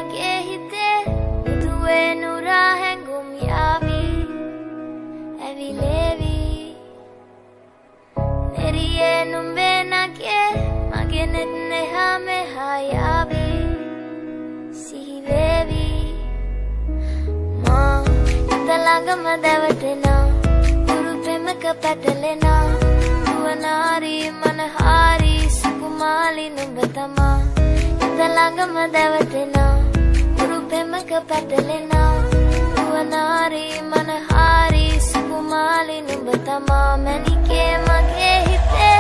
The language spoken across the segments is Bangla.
mage hite duwe nura hengum yavi evi levi neriye numbe nage mage netne hame hayavi sihi levi ma italangama devatena guru premaka patalena duwanari manahari sukumali numbatama italangama devatena guru premaka patalena duwanari manahari sukumali numbatama manike mage hite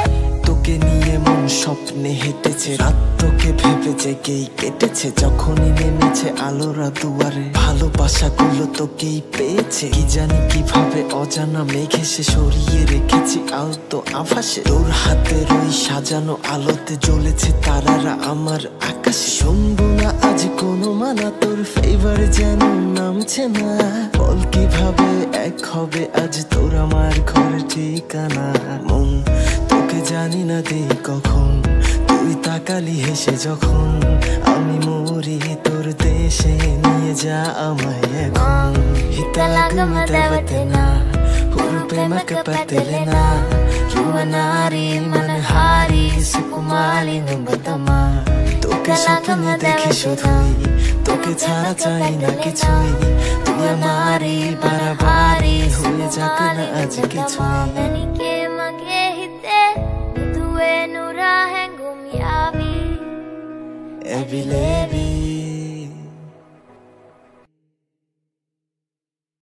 তোকে নিয়ে মন স্বপ্নে হেঁটেছে রাত তোকে ভেবে জেগেই কেটেছে যখনই নেমেছে আলোরা দুয়ারে ভালোবাসাগুলো তোকেই পেয়েছে কি জানি কিভাবে অজানা মেঘে সে সরিয়ে রেখেছি আলতো আভাসে তোর হাতের ওই সাজানো আলোতে জ্বলেছে তারারা আমার আকাশে শুনবো না আজ কোনো মানা তোর ফেভার যেন নামছে না বল কিভাবে এক হবে আজ তোর আমার ঘর ঠিকানা মন তোকে জানি না দেই কখন তুই তাকালি হেসে যখন আমি মরি তোর দেশে নিয়ে যা আমায় এখন হিতালাগমা দেবতেনা হুরু প্রেমক পতলেনা যুবনারি মনহারি সুকুমালি নুবতমা তোকে স্বপ্নে দেখি শুধুই তোকে ছাড়া চাই না কিছুই তুই আমারি বারবারি হয়ে যাক না আজ কিছুই manike mage hite duwe nura hengum yavi Evi levi